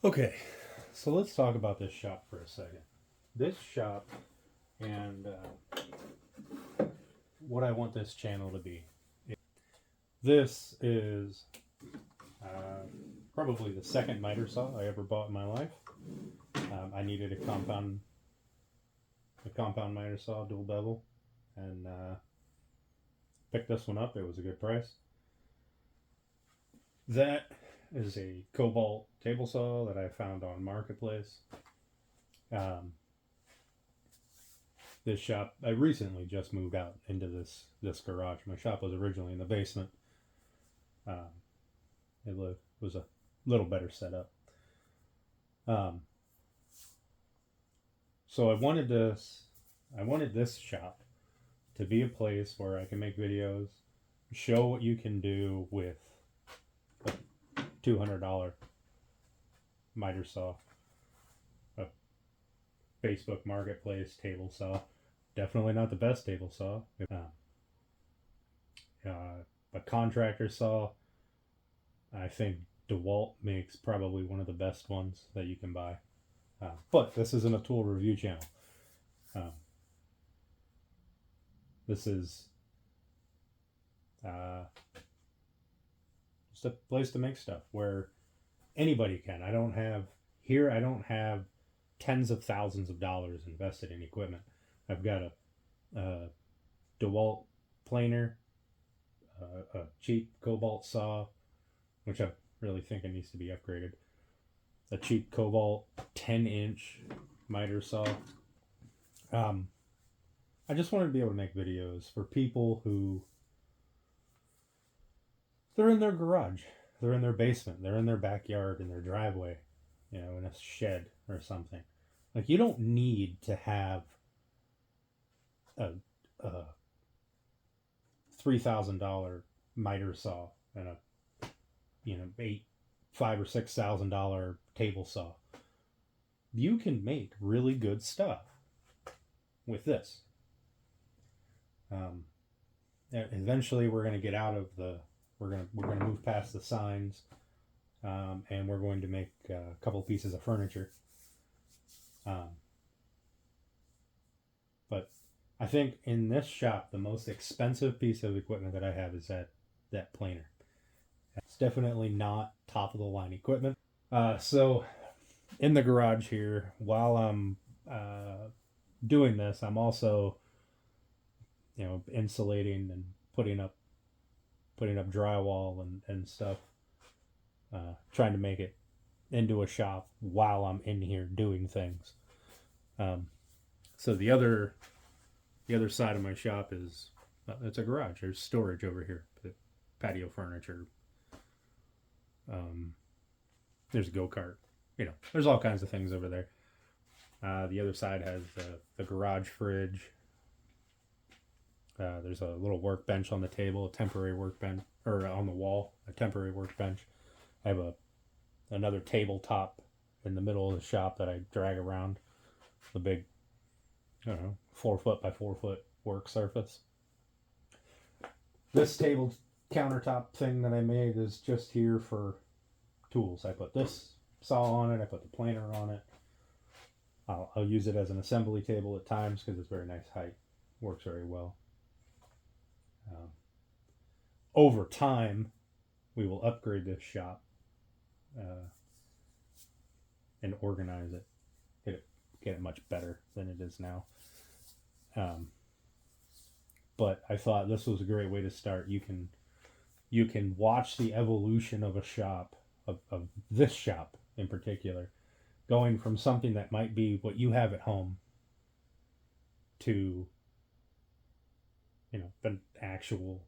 Okay, so let's talk about this shop for a second. This shop and what I want this channel to be. This is uh, probably the second miter saw I ever bought in my life. I needed a compound miter saw, dual bevel, and picked this one up. It was a good price. That is a cobalt table saw that I found on Marketplace. Um, this shop, I recently just moved out into this garage. My shop was originally in the basement. Um, it was a little better setup. Um, so I wanted this shop to be a place where I can make videos, show what you can do with a $200 miter saw, a Facebook Marketplace table saw. Definitely not the best table saw. A contractor saw. I think DeWalt makes probably one of the best ones that you can buy. But this isn't a tool review channel. Um, this is uh, just a place to make stuff where anybody can. I don't have tens of thousands of dollars invested in equipment. I've got a DeWalt planer, a cheap cobalt saw, which I really think it needs to be upgraded. A cheap cobalt 10-inch miter saw. I just wanted to be able to make videos for people who they're in their garage, they're in their basement, they're in their backyard, in their driveway, in a shed or something. Like, you don't need to have a, a $3,000 miter saw and a $5,000 or $6,000 table saw. You can make really good stuff with this. Eventually, we're going to get out of the. We're gonna move past the signs, and we're going to make a couple pieces of furniture. But I think in this shop, the most expensive piece of equipment that I have is that planer. It's definitely not top of the line equipment. So in the garage here, while I'm doing this, I'm also insulating and putting up drywall and stuff, trying to make it into a shop while I'm in here doing things. So the other side of my shop is it's a garage. There's storage over here, patio furniture. There's a go-kart. There's all kinds of things over there. The other side has the garage fridge. There's a little workbench on the table, a temporary workbench, or on the wall, a temporary workbench. I have another tabletop in the middle of the shop that I drag around. The big, 4 foot by 4 foot work surface. This table countertop thing that I made is just here for tools. I put this saw on it. I put the planer on it. I'll use it as an assembly table at times because it's very nice height. Works very well. Over time, we will upgrade this shop and organize it, get it much better than it is now. But I thought this was a great way to start. You can watch the evolution of a shop, of this shop in particular, going from something that might be what you have at home to an actual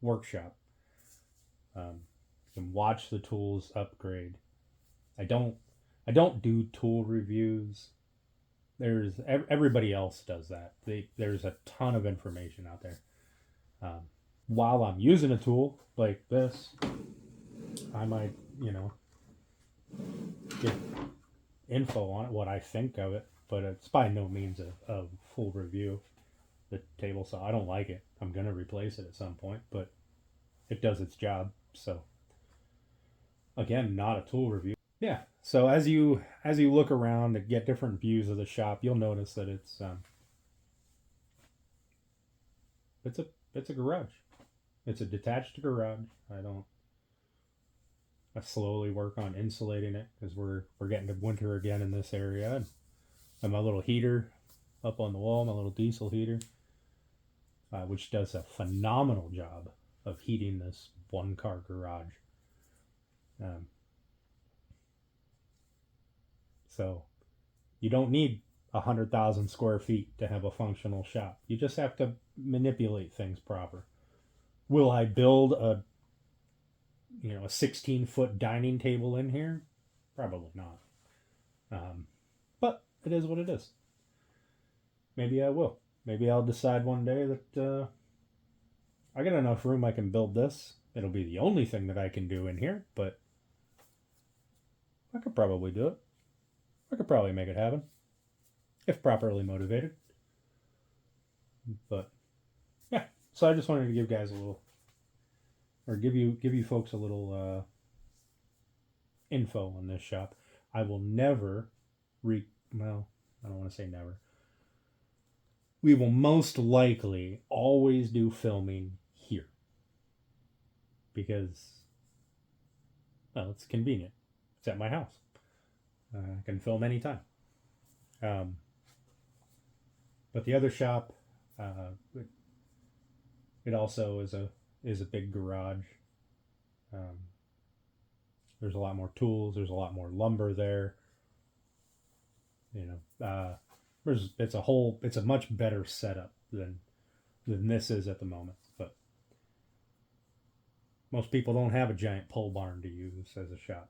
workshop. You can watch the tools upgrade. I don't do tool reviews. There's everybody else does that. There's a ton of information out there. While I'm using a tool like this, I might give info on it, what I think of it, but it's by no means a full review. The table saw, I don't like it. I'm gonna replace it at some point, but it does its job. So again, not a tool review. Yeah. So as you look around and get different views of the shop, you'll notice that it's a it's a garage. It's a detached garage. I slowly work on insulating it because we're getting to winter again in this area. And my little heater up on the wall, my little diesel heater, which does a phenomenal job of heating this one car garage. Um, so you don't need 100,000 square feet to have a functional shop. You just have to manipulate things proper. Will I build a 16-foot dining table in here? Probably not. But it is what it is. Maybe I will. Maybe I'll decide one day that I got enough room I can build this. It'll be the only thing that I can do in here, but I could probably do it. I could probably make it happen if properly motivated. But yeah, so I just wanted to give guys a little, or give you folks a little info on this shop. I will never well, I don't want to say never. We will most likely always do filming here because, well, it's convenient. It's at my house. I can film anytime. Um, but the other shop, it also is a big garage. Um, there's a lot more tools. There's a lot more lumber there. You know, it's a much better setup than this is at the moment. But most people don't have a giant pole barn to use as a shop.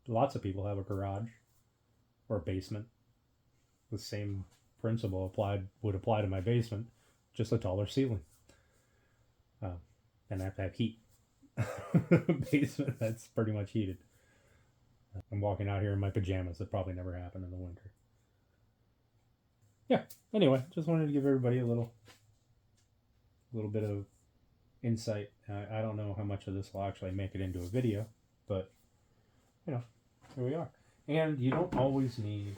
Lots of people have a garage or a basement. The same principle would apply to my basement, just a taller ceiling. Uh, and I have to have heat. Basement that's pretty much heated. I'm walking out here in my pajamas. That probably never happened in the winter. Yeah. Anyway, just wanted to give everybody a little bit of insight. I don't know how much of this will actually make it into a video, but here we are. And you don't always need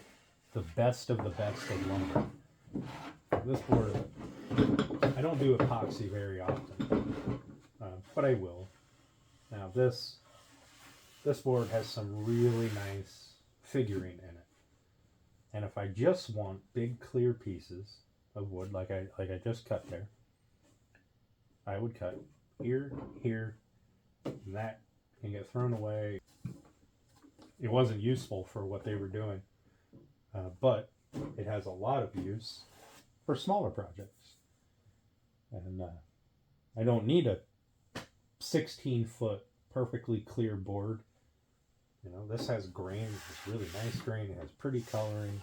the best of lumber. This board, I don't do epoxy very often, but I will. Now this board has some really nice figuring in it, and if I just want big clear pieces of wood, like I just cut there, I would cut here, and that can get thrown away. It wasn't useful for what they were doing, but it has a lot of use for smaller projects. And I don't need a 16-foot perfectly clear board. This has grain. It's really nice grain. It has pretty coloring.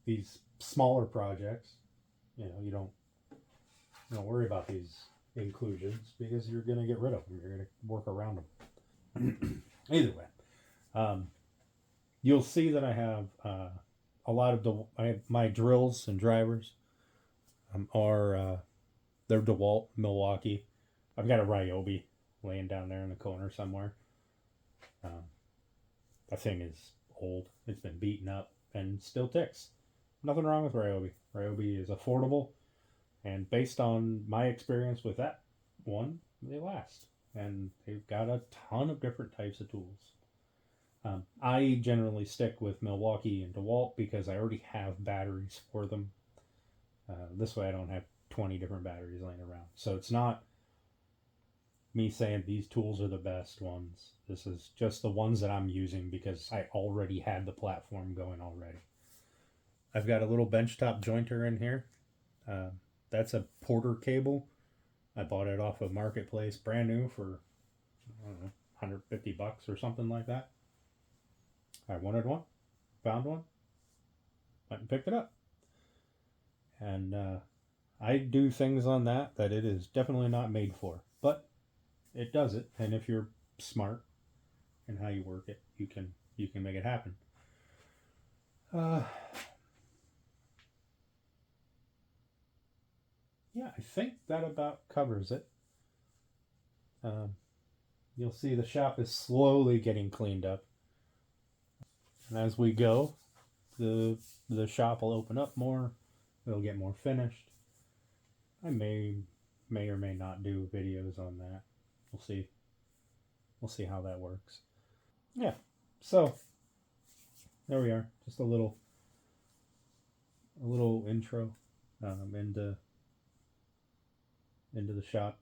These smaller projects, you don't worry about these inclusions because you're going to get rid of them. You're going to work around them. Either way, you'll see that I have a lot of my drills and drivers are they're DeWalt Milwaukee. I've got a Ryobi laying down there in the corner somewhere. That thing is old. It's been beaten up and still ticks. Nothing wrong with Ryobi. Ryobi is affordable, and based on my experience with that one, they last. And they've got a ton of different types of tools. I generally stick with Milwaukee and DeWalt because I already have batteries for them. This way I don't have 20 different batteries laying around. So it's not me saying these tools are the best ones. This is just the ones that I'm using because I already had the platform going already. I've got a little benchtop jointer in here. That's a Porter cable. I bought it off of Marketplace brand new for, I don't know, $150 or something like that. I wanted one, found one, went and picked it up. And I do things on that it is definitely not made for. But it does it, and if you're smart in how you work it, you can make it happen. Yeah, I think that about covers it. Um, you'll see the shop is slowly getting cleaned up, and as we go, the the shop will open up more. It'll get more finished. I may or may not do videos on that. We'll see. We'll see how that works. Yeah. So there we are. Just a little intro into the shop.